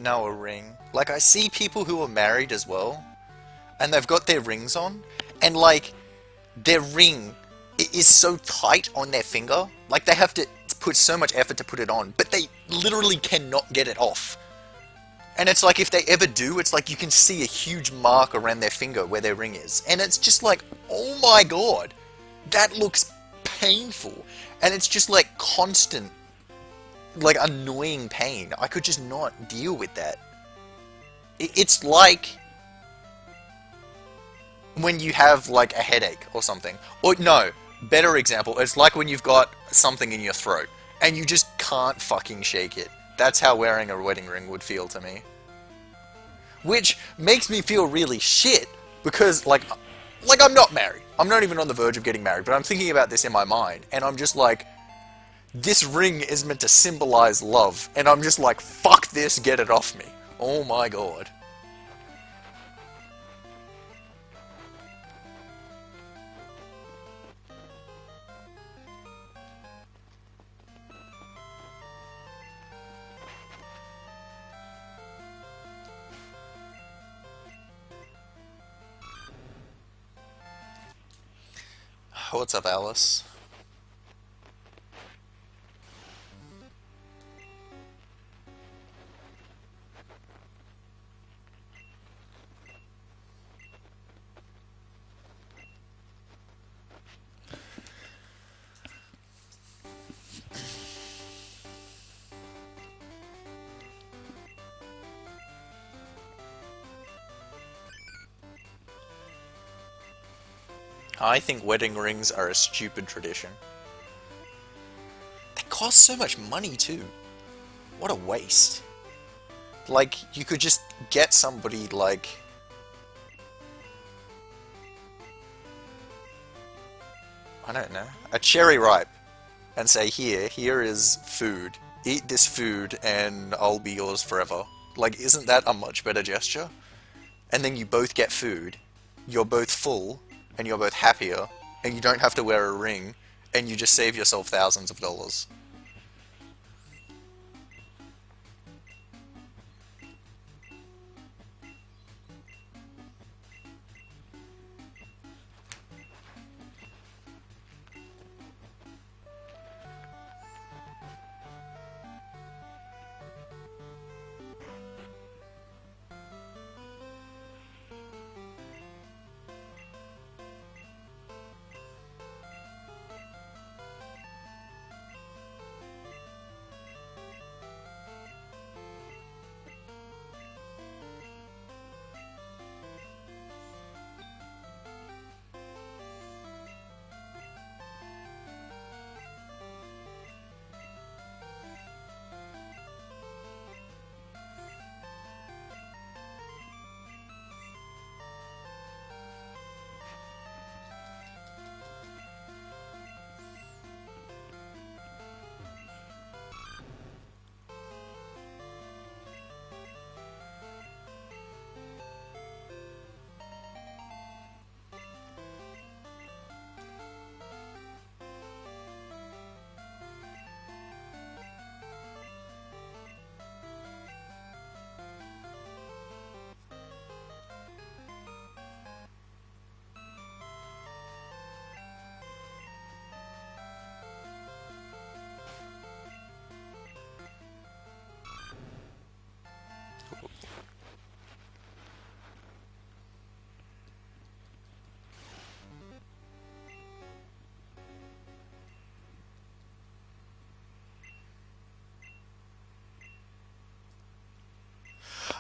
now a ring. Like, I see people who are married as well, and they've got their rings on, and like, their ring is so tight on their finger, like they have to put so much effort to put it on, but they literally cannot get it off. And it's like, if they ever do, it's like you can see a huge mark around their finger where their ring is. And it's just like, oh my god, that looks painful. And it's just like constant, like annoying pain. I could just not deal with that. It's like when you have like a headache or something. Or no, better example, it's like when you've got something in your throat and you just can't fucking shake it. That's how wearing a wedding ring would feel to me. Which makes me feel really shit because like I'm not married. I'm not even on the verge of getting married, but I'm thinking about this in my mind and I'm just like, this ring is meant to symbolize love and I'm just like, fuck this, get it off me. Oh my god. What's up, Alice? I think wedding rings are a stupid tradition. They cost so much money too. What a waste. Like, you could just get somebody like, I don't know, a cherry ripe and say, here is food. Eat this food and I'll be yours forever. Like, isn't that a much better gesture? And then you both get food, you're both full, and you're both happier, and you don't have to wear a ring, and you just save yourself thousands of dollars.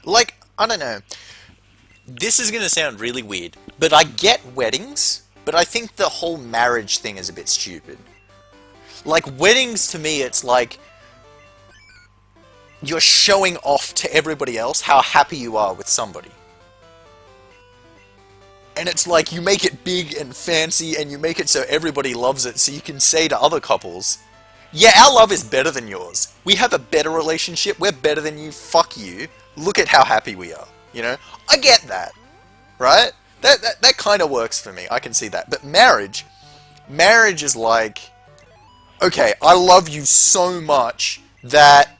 Like, I don't know. This is gonna sound really weird, but I get weddings, but I think the whole marriage thing is a bit stupid. Like, weddings to me, it's like you're showing off to everybody else how happy you are with somebody. And it's like you make it big and fancy and you make it so everybody loves it so you can say to other couples, yeah, our love is better than yours. We have a better relationship. We're better than you. Fuck you. Look at how happy we are. You know? I get that. Right? That kind of works for me. I can see that. But marriage is like, okay, I love you so much that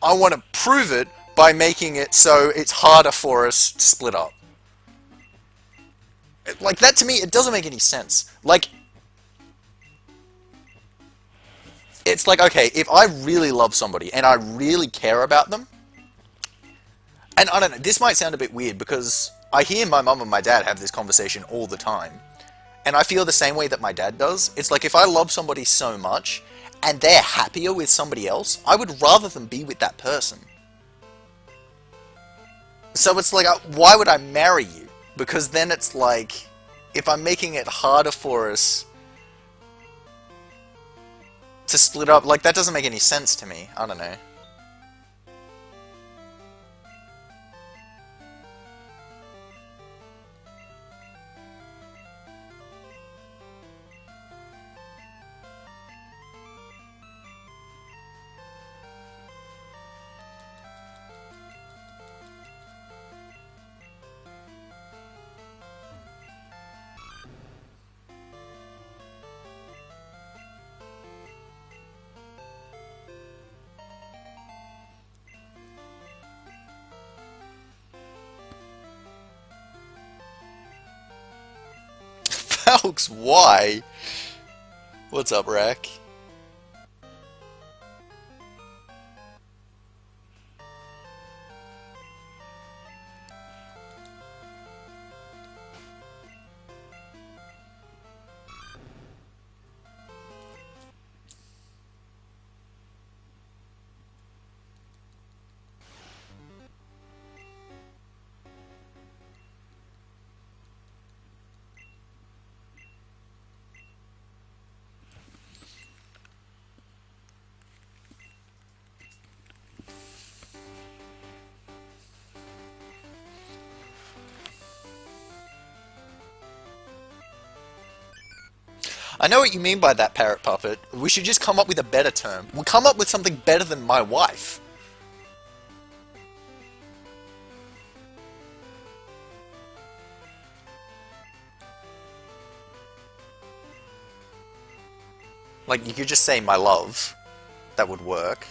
I want to prove it by making it so it's harder for us to split up. Like, that to me, it doesn't make any sense. Like, it's like, okay, if I really love somebody and I really care about them, and I don't know, this might sound a bit weird because I hear my mum and my dad have this conversation all the time, and I feel the same way that my dad does. It's like, if I love somebody so much and they're happier with somebody else, I would rather them be with that person. So it's like, why would I marry you? Because then it's like, if I'm making it harder for us to split up, like, that doesn't make any sense to me. I don't know. Falks, why? What's up, Rack? I know what you mean by that, Parrot Puppet. We should just come up with a better term. We'll come up with something better than my wife. Like, you could just say my love. That would work.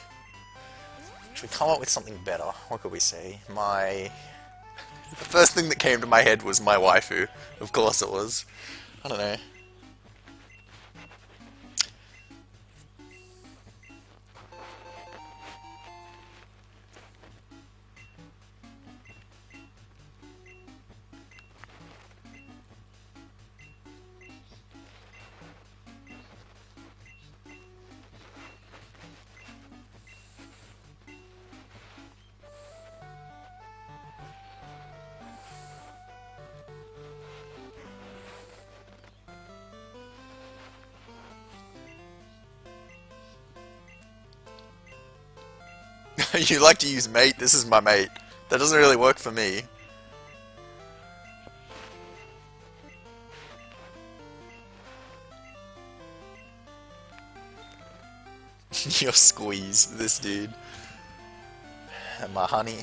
Should we come up with something better? What could we say? My... The first thing that came to my head was my waifu. Of course it was. I don't know. You like to use mate? This is my mate. That doesn't really work for me. Your squeeze, this dude. And my honey.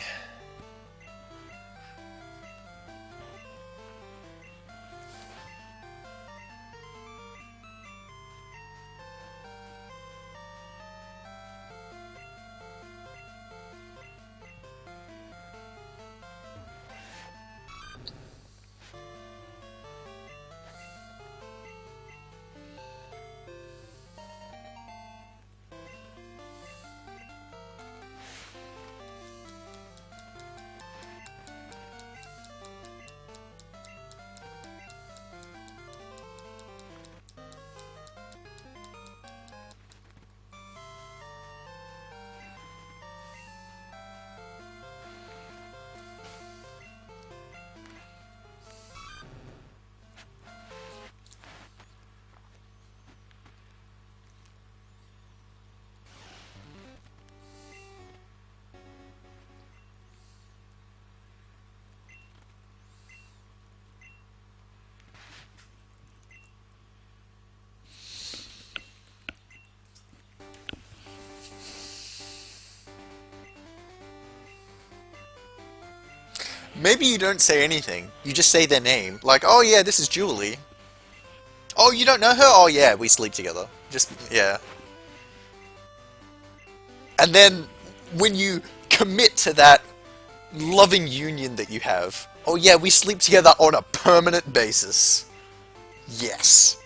Maybe you don't say anything. You just say their name. Like, oh yeah, this is Julie. Oh, you don't know her? Oh yeah, we sleep together. Just, yeah. And then when you commit to that loving union that you have. Oh yeah, we sleep together on a permanent basis. Yes.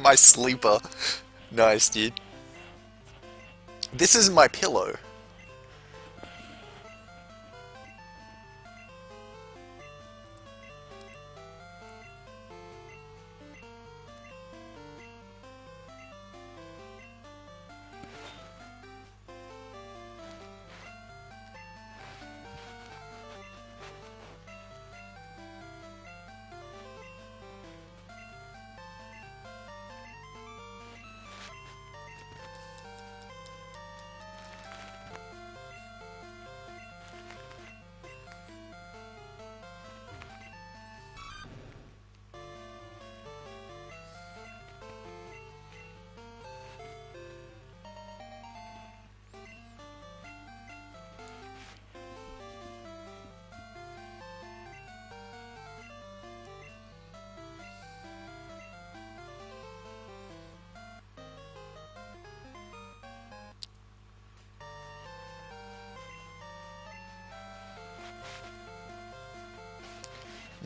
My sleeper. Nice, dude. This is my pillow.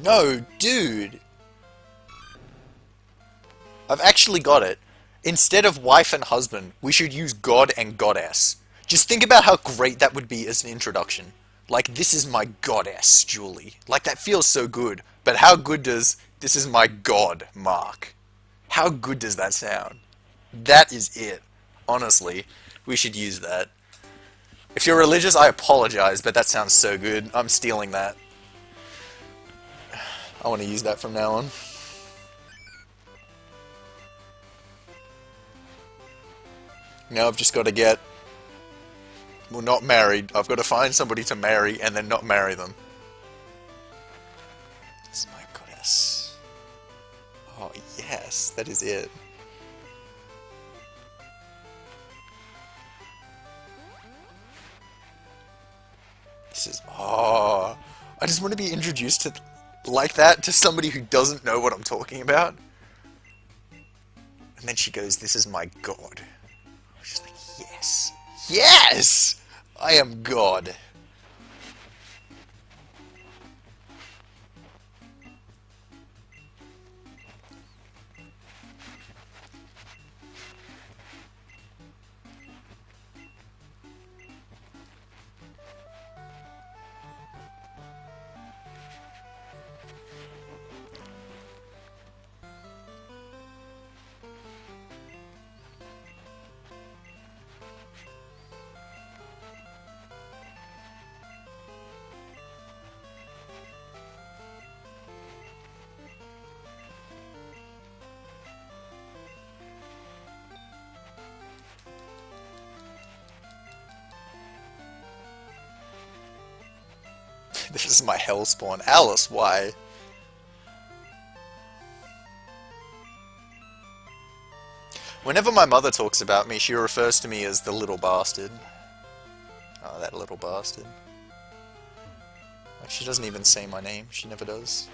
No, dude. I've actually got it. Instead of wife and husband, we should use God and goddess. Just think about how great that would be as an introduction. Like, this is my goddess, Julie. Like, that feels so good. But how good does this is my god, Mark? How good does that sound? That is it. Honestly, we should use that. If you're religious, I apologize, but that sounds so good. I'm stealing that. I want to use that from now on. Now I've just got to get... Well, not married. I've got to find somebody to marry and then not marry them. This is my goddess. Oh, yes. That is it. This is... Oh... I just want to be introduced to... like that to somebody who doesn't know what I'm talking about. And then she goes, this is my god. She's like, yes. Yes! I am God. This is my hellspawn. Alice, why? Whenever my mother talks about me, she refers to me as the little bastard. Oh, that little bastard. Like, she doesn't even say my name. She never does.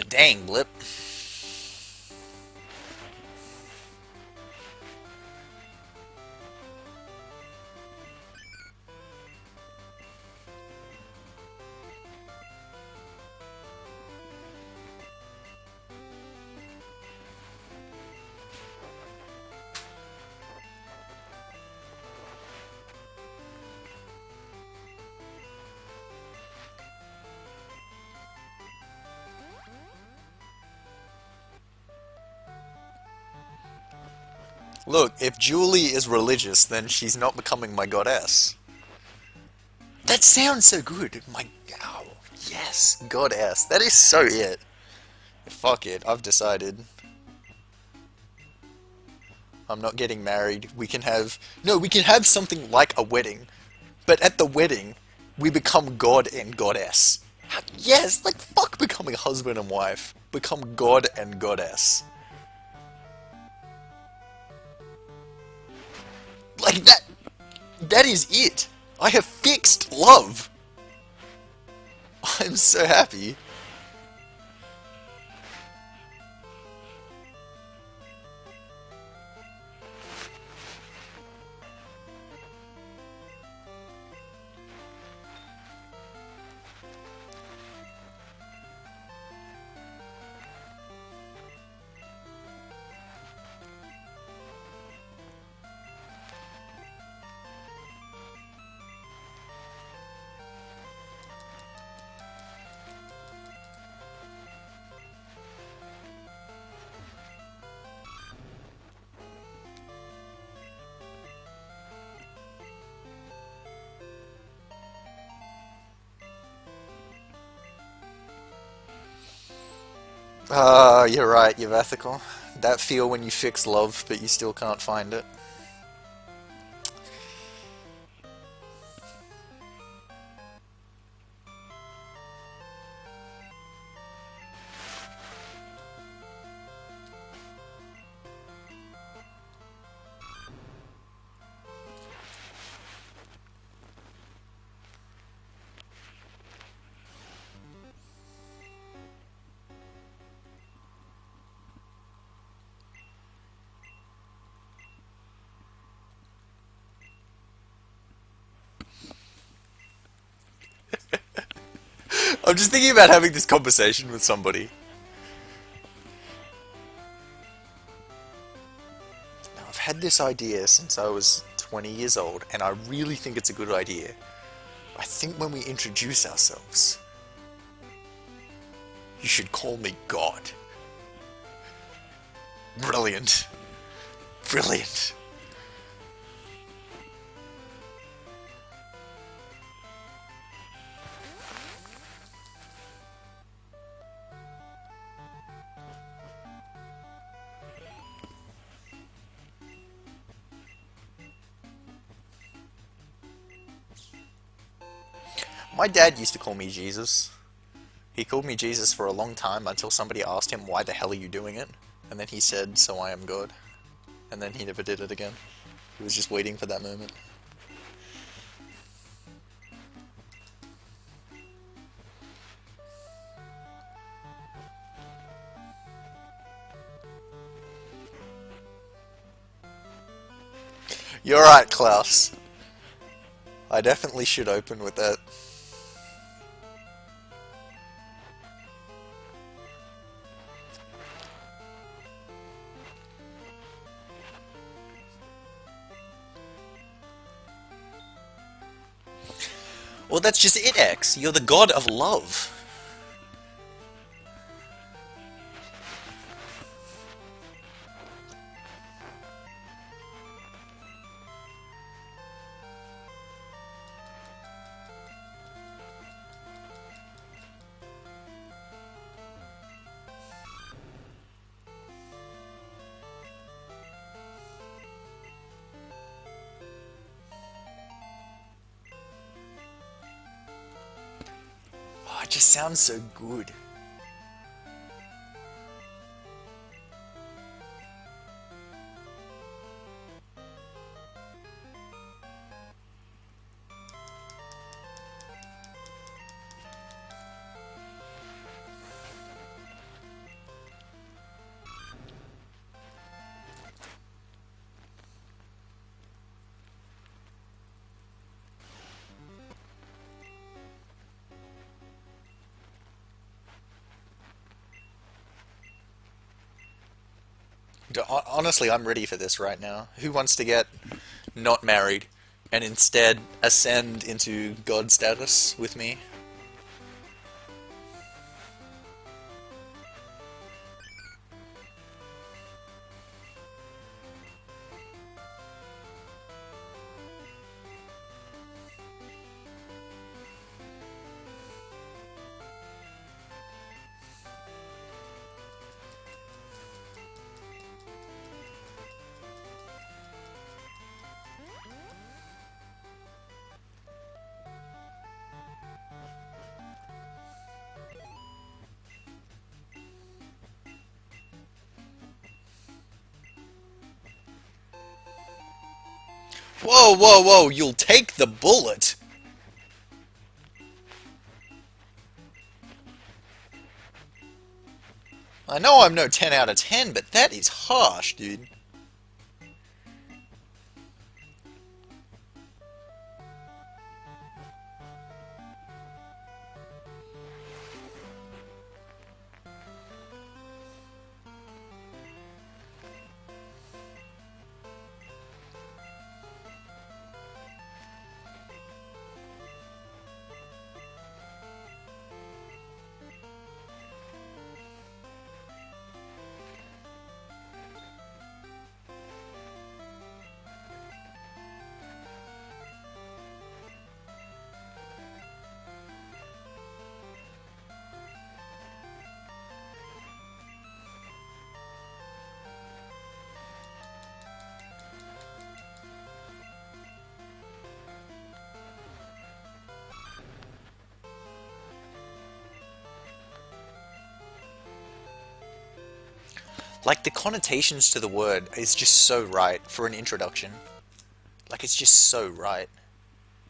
Dang, Blip. Look, if Julie is religious, then she's not becoming my goddess. That sounds so good. My, oh, yes, goddess. That is so it. Fuck it, I've decided. I'm not getting married. We can have... No, we can have something like a wedding. But at the wedding, we become god and goddess. Yes, like fuck becoming husband and wife. Become god and goddess. Like that... That is it. I have fixed love. I'm so happy. You're right, you're ethical. That feel when you fix love, but you still can't find it. I'm just thinking about having this conversation with somebody. Now, I've had this idea since I was 20 years old, and I really think it's a good idea. I think when we introduce ourselves, you should call me God. Brilliant. Brilliant. My dad used to call me Jesus. He called me Jesus for a long time until somebody asked him, why the hell are you doing it? And then he said, so I am God. And then he never did it again. He was just waiting for that moment. You're right, Klaus. I definitely should open with that. Well, that's just it, X. You're the god of love. Oh, it just sounds so good. Honestly, I'm ready for this right now. Who wants to get not married and instead ascend into God status with me? Whoa, whoa, whoa, you'll take the bullet! I know I'm no 10 out of 10, but that is harsh, dude. Like, the connotations to the word is just so right for an introduction. Like, it's just so right.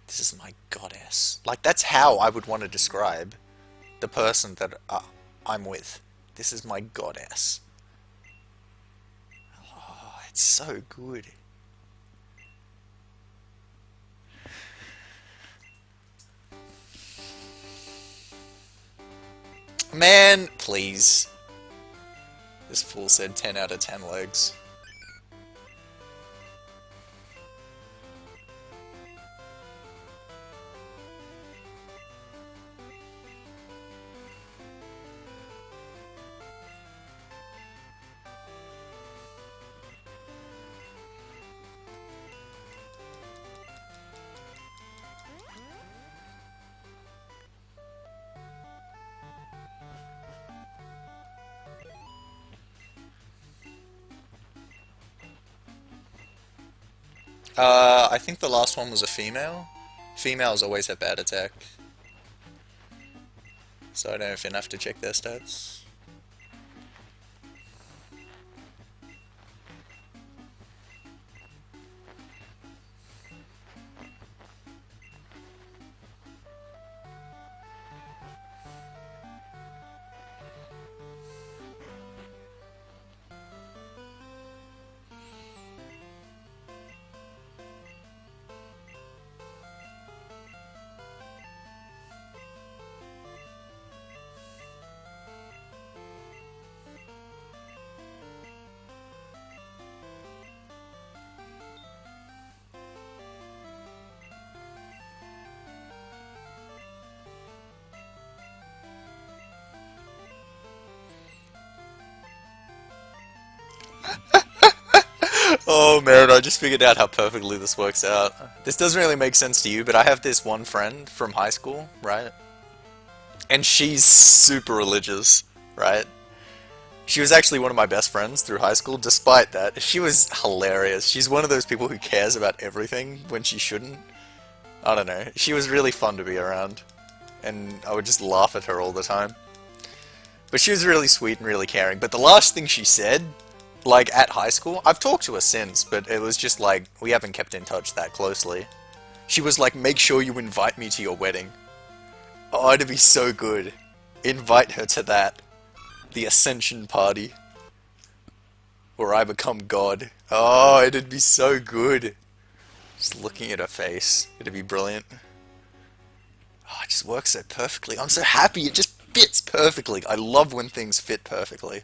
This is my goddess. Like, that's how I would want to describe the person that I'm with. This is my goddess. Oh, it's so good. Man, please. This fool said 10 out of 10 legs. I think the last one was a female. Females always have bad attack, so I don't know if enough to check their stats. Oh man, I just figured out how perfectly this works out. This doesn't really make sense to you, but I have this one friend from high school, right? And she's super religious, right? She was actually one of my best friends through high school, despite that. She was hilarious. She's one of those people who cares about everything when she shouldn't. I don't know. She was really fun to be around, and I would just laugh at her all the time. But she was really sweet and really caring. But the last thing she said, like at high school, I've talked to her since, but it was just like, we haven't kept in touch that closely. She was like, make sure you invite me to your wedding. Oh, it'd be so good. Invite her to that. The Ascension Party. Where I become God. Oh, it'd be so good. Just looking at her face. It'd be brilliant. Oh, it just works so perfectly. I'm so happy. It just fits perfectly. I love when things fit perfectly.